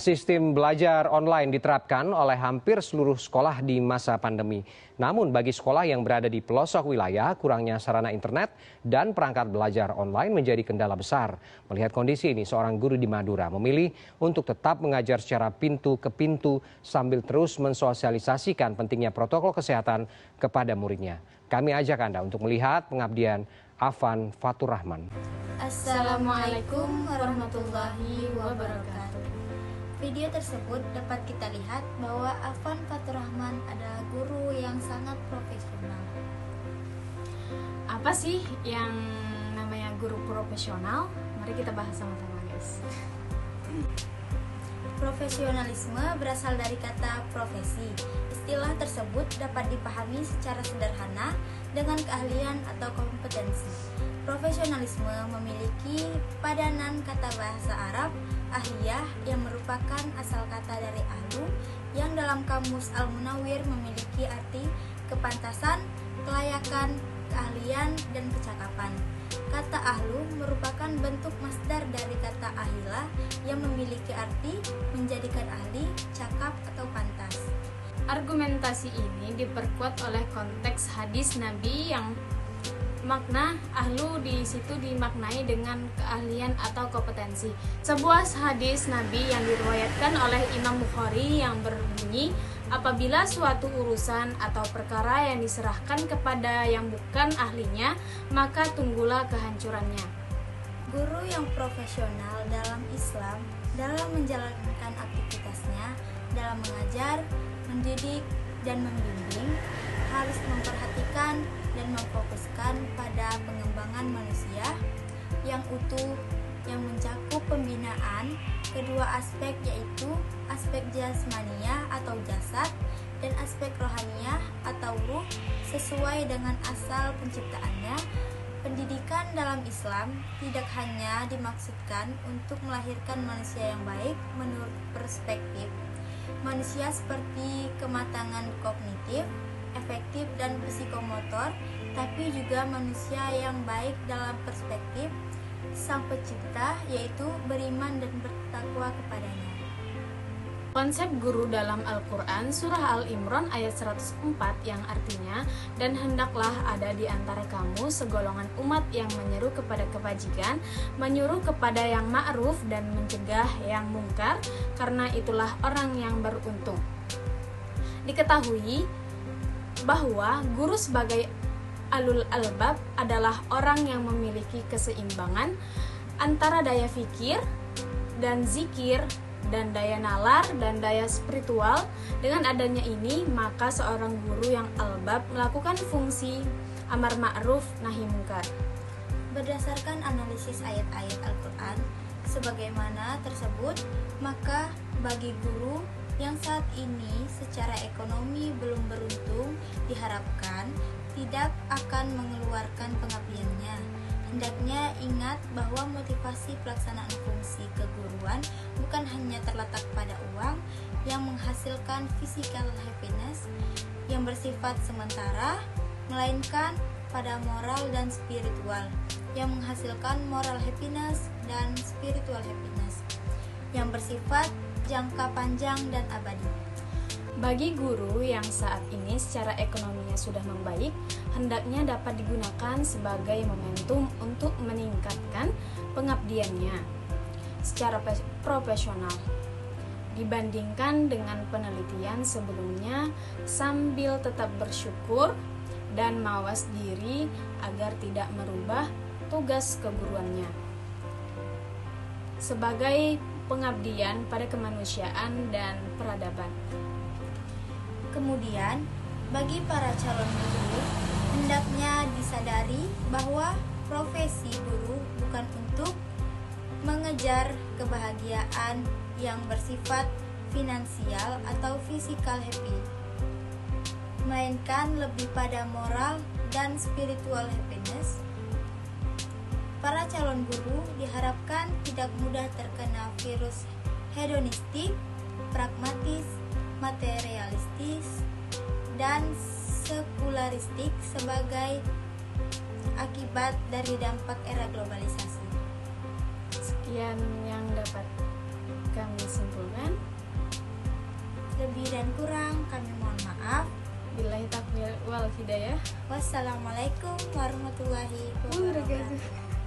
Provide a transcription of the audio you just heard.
Sistem belajar online diterapkan oleh hampir seluruh sekolah di masa pandemi. Namun bagi sekolah yang berada di pelosok wilayah, kurangnya sarana internet dan perangkat belajar online menjadi kendala besar. Melihat kondisi ini, seorang guru di Madura memilih untuk tetap mengajar secara pintu ke pintu sambil terus mensosialisasikan pentingnya protokol kesehatan kepada muridnya. Kami ajak Anda untuk melihat pengabdian Afan Fatur Rahman. Assalamualaikum warahmatullahi wabarakatuh. Video tersebut dapat kita lihat bahwa Afan Fatur Rahman adalah guru yang sangat profesional. Apa sih yang namanya guru profesional? Mari kita bahas sama-sama, guys. Profesionalisme berasal dari kata profesi. Istilah tersebut dapat dipahami secara sederhana dengan keahlian atau kompetensi. Profesionalisme memiliki padanan kata bahasa Arab ahliyah yang merupakan asal kata dari ahlu yang dalam kamus Al-Munawwir memiliki arti kepantasan, kelayakan, keahlian, dan kecakapan. Kata ahlu merupakan bentuk masdar dari kata ahila yang memiliki arti menjadikan ahli, cakap, atau pantas. Argumentasi ini diperkuat oleh konteks hadis Nabi yang makna ahlu di situ dimaknai dengan keahlian atau kompetensi. Sebuah hadis Nabi yang diriwayatkan oleh Imam Bukhari yang berbunyi, apabila suatu urusan atau perkara yang diserahkan kepada yang bukan ahlinya, maka tunggulah kehancurannya. Guru yang profesional dalam Islam dalam menjalankan aktivitasnya dalam mengajar, mendidik, dan membimbing harus memperhatikan dan memfokuskan pada pengembangan manusia yang utuh yang mencakup pembinaan kedua aspek, yaitu aspek jasmania atau jasad dan aspek rohaniah atau ruh sesuai dengan asal penciptaannya. Pendidikan dalam Islam tidak hanya dimaksudkan untuk melahirkan manusia yang baik menurut perspektif manusia seperti kematangan kognitif, efektif, dan psikomotor, tapi juga manusia yang baik dalam perspektif Sang Pencipta, yaitu beriman dan bertakwa kepadanya. Konsep guru dalam Al-Quran Surah Al-Imran ayat 104 yang artinya, dan hendaklah ada di antara kamu segolongan umat yang menyeru kepada kebajikan, menyuruh kepada yang ma'ruf dan mencegah yang mungkar, karena itulah orang yang beruntung. Diketahui bahwa guru sebagai alul albab adalah orang yang memiliki keseimbangan antara daya fikir dan zikir dan daya nalar dan daya spiritual. Dengan adanya ini, maka seorang guru yang albab melakukan fungsi amar ma'ruf nahi mungkar. Berdasarkan analisis ayat-ayat Al-Quran sebagaimana tersebut, maka bagi guru yang saat ini secara ekonomi belum beruntung diharapkan tidak akan mengeluarkan pengabdiannya. Hendaknya ingat bahwa motivasi pelaksanaan fungsi keguruan bukan hanya terletak pada uang yang menghasilkan physical happiness yang bersifat sementara, melainkan pada moral dan spiritual yang menghasilkan moral happiness dan spiritual happiness yang bersifat jangka panjang dan abadi. Bagi guru yang saat ini secara ekonominya sudah membaik, hendaknya dapat digunakan sebagai momentum untuk meningkatkan pengabdiannya secara profesional dibandingkan dengan penelitian sebelumnya, sambil tetap bersyukur dan mawas diri agar tidak merubah tugas keguruannya sebagai pengabdian pada kemanusiaan dan peradaban. Kemudian, bagi para calon guru, hendaknya disadari bahwa profesi guru bukan untuk mengejar kebahagiaan yang bersifat finansial atau physical happy, melainkan lebih pada moral dan spiritual happiness. Para calon guru diharapkan tidak mudah terkena virus hedonistik, pragmatis, materialistis, dan sekularistik sebagai akibat dari dampak era globalisasi. Sekian yang dapat kami simpulkan, Lebih dan kurang kami mohon maaf. billahi taufiq wal hidayah. Wassalamualaikum warahmatullahi wabarakatuh.